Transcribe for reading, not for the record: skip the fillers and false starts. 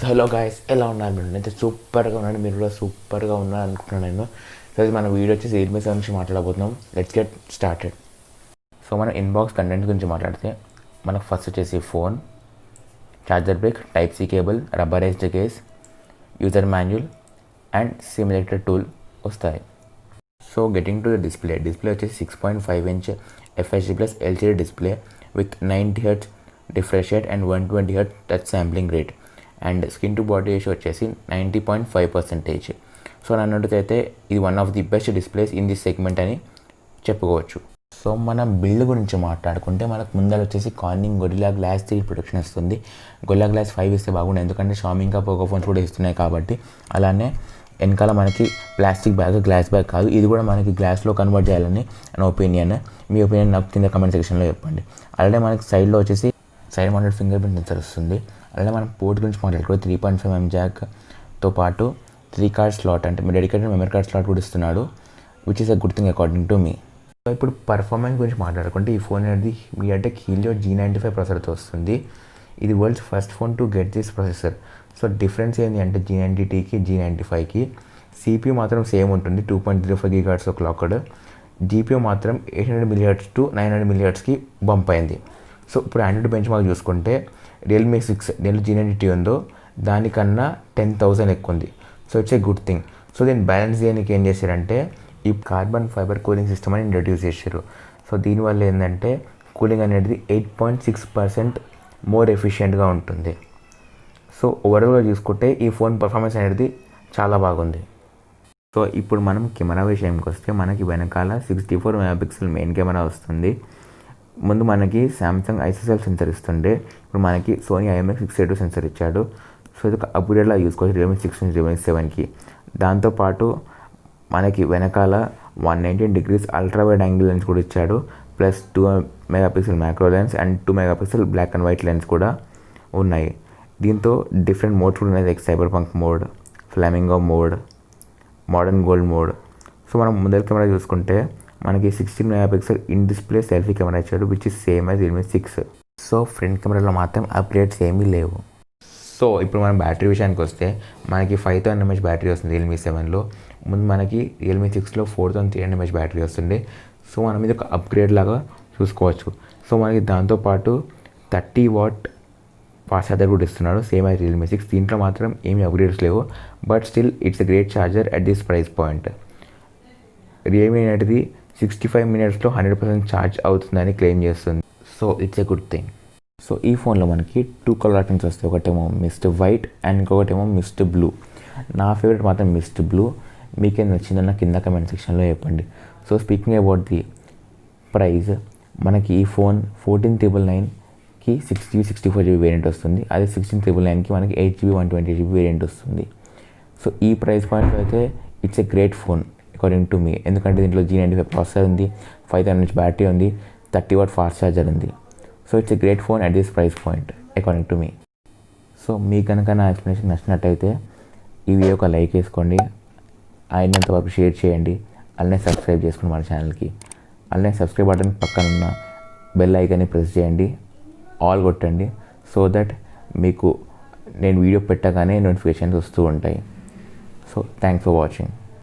Hello guys, ఎలా ఉన్నారు మీరు? అయితే సూపర్గా ఉన్నాను, మీరు కూడా సూపర్గా ఉన్నారు అనుకుంటున్నాను నేను. సో ఇది మన వీడియో వచ్చేసి రియల్మీ సెవెన్ నుంచి మాట్లాడబోతున్నాం. Let's get started. సో మనం ఇన్బాక్స్ కంటెంట్ గురించి మాట్లాడితే మనకు ఫస్ట్ వచ్చేసి phone, charger brick, type C cable, rubberized case, user manual and simulator tool వస్తాయి. So getting to the display వచ్చేసి 6.5 inch FHD plus LCD display with 90 hertz refresh rate and 120 hertz touch sampling rate and screen to body ratio వచ్చేసి 90.5%. So నన్నట్టయితే ఇది one of the best displays in this segment అని చెప్పుకోవచ్చు. So మనం build గురించి మాట్లాడుకుంటే మనకు ముందర వచ్చేసి కార్నింగ్ గొరిల్లా గ్లాస్ 3 ప్రొటెక్షన్ ఇస్తుంది. గొరిల్లా గ్లాస్ 5 ఇస్తే బాగుంది, ఎందుకంటే షామీ ఇంకా పోకో ఫోన్స్ కూడా ఇస్తున్నాయి కాబట్టి. అలానే వెనకాల మనకి ప్లాస్టిక్ బ్యాగ్, గ్లాస్ బ్యాగ్ కాదు, ఇది కూడా మనకి గ్లాస్లో కన్వర్ట్ చేయాలని నా ఒపీనియన్. మీ ఒపీనియన్ నాకు కింద కమెంట్ సెక్షన్లో చెప్పండి. అలానే మనకి సైడ్లో వచ్చేసి side mounted finger print sensor వస్తుంది. అలానే మనం పోర్ట్ గురించి మాట్లాడుకుంటే 3.5mm జాక్తో పాటు 3 కార్డ్ స్లాట్, అంటే డెడికేటెడ్ మెమరీ కార్డ్ స్లాట్ కూడా ఇస్తున్నాడు, which is a good thing according to me. So ఇప్పుడు పర్ఫార్మెన్స్ గురించి మాట్లాడుకుంటే ఈ ఫోన్ అనేది మీడియాటెక్ హీలియో G95 ప్రాసెసర్తో వస్తుంది. ఇది world's first phone to get this processor. So difference ఏంటి అంటే G90Tకి G95కి CPU మాత్రం సేమ్ ఉంటుంది, 2.05 GHz క్లాక్డ్. GPU మాత్రం 800 mHz to 900 mHzకి బంప్ అయింది. సో ఇప్పుడు ఆండ్రాయిడ్ బెంచ్ మార్క్ చూసుకుంటే Realme 6 దీనిలో G90T ఉందో దానికన్నా 10,000 ఎక్కువ ఉంది. So it's a good thing. So దీన్ని బ్యాలెన్స్ చేయడానికి ఏం చేశారంటే ఈ కార్బన్ ఫైబర్ కూలింగ్ సిస్టమ్ అని ఇంట్రడ్యూస్ చేశారు. సో దీనివల్ల ఏంటంటే కూలింగ్ అనేది 8.6% మోర్ ఎఫిషియెంట్గా ఉంటుంది. సో ఓవరాల్గా చూసుకుంటే ఈ ఫోన్ పర్ఫార్మెన్స్ అనేది చాలా బాగుంది. సో ఇప్పుడు మనం కెమెరా విషయంకి వస్తే మనకి వెనకాల 64 మెగాపిక్సెల్ మెయిన్ కెమెరా వస్తుంది. ముందు మనకి సామ్సంగ్ ఐఎస్ఎల్ సెన్సర్ ఇస్తుండే, ఇప్పుడు మనకి సోనీ IMX682 సెన్సర్ ఇచ్చాడు. సో ఇది ఒక అప్గ్రేడ్లా చూసుకోవచ్చు Realme 6 నుంచి Realme 7కి. దాంతోపాటు మనకి వెనకాల 119 degrees ultra wide angle lens కూడా ఇచ్చాడు, plus 2 megapixel macro lens and 2 megapixel black and white lens కూడా ఉన్నాయి. దీంతో డిఫరెంట్ మోడ్స్ కూడా ఉన్నాయి, like cyberpunk mode, flamingo mode, modern gold mode. So మనం ముందర కెమెరా చూసుకుంటే మనకి 16 megapixel in display selfie camera ఇచ్చాడు, which is same as Realme 6. So front కెమెరాలో మాత్రం అప్గ్రేడ్స్ ఏమీ లేవు. సో ఇప్పుడు మనం బ్యాటరీ విషయానికి వస్తే మనకి 5000 mAh బ్యాటరీ వస్తుంది Realme 7లో. ముందు మనకి Realme 6లో 4300 mAh బ్యాటరీ వస్తుంది. సో మనం ఇది ఒక అప్గ్రేడ్ లాగా చూసుకోవచ్చు. సో మనకి దాంతోపాటు 30 watt ఫాస్ట్ ఛార్జర్ కూడా ఇస్తున్నాడు, సేమ్ యాజ్ Realme 6. దీంట్లో మాత్రం ఏమీ అప్గ్రేడ్స్ లేవు, but still it's a great charger at this price point. Realme అనేది 65 minutesలో 100% ఛార్జ్ అవుతుందని క్లెయిమ్ చేస్తుంది. So it's a good thing. So ఈ ఫోన్లో మనకి 2 కలర్ ఆప్షన్స్ వస్తాయి, ఒకటేమో మిస్ట్ వైట్ అండ్ ఇంకొకటేమో మిస్ట్ బ్లూ. నా ఫేవరెట్ మాత్రం మిస్ట్ బ్లూ. మీకేం నచ్చిందన్న కింద కమెంట్ సెక్షన్లో చెప్పండి. So speaking about the price, మనకి ఈ ఫోన్ 14,999కి 6GB 64GB వేరియంట్ వస్తుంది. అదే 16,999కి మనకి 8GB 128GB వేరియంట్ వస్తుంది. సో ఈ ప్రైస్ పాయింట్ అయితే it's a great phone according to me, ఎందుకంటే దీంట్లో G95 ప్రాసెసర్ ఉంది, 5000 mAh బ్యాటరీ ఉంది, 30 watt ఫాస్ట్ ఛార్జర్ ఉంది. So it's a great phone at this price point according to me. So మీకు కనుక నా ఎక్స్ప్లెనేషన్ నచ్చినట్టయితే ఈ వీడియో ఒక లైక్ వేసుకోండి, అయినంత వరకు షేర్ చేయండి, అలానే సబ్స్క్రైబ్ చేసుకోండి మన ఛానల్కి. అలానే సబ్స్క్రైబ్ బటన్ పక్కన ఉన్న బెల్ ఐకాన్ని ప్రెస్ చేయండి, ఆల్ కొట్టండి, సో దట్ మీకు నేను వీడియో పెట్టగానే నోటిఫికేషన్స్ వస్తూ ఉంటాయి. So thanks for watching.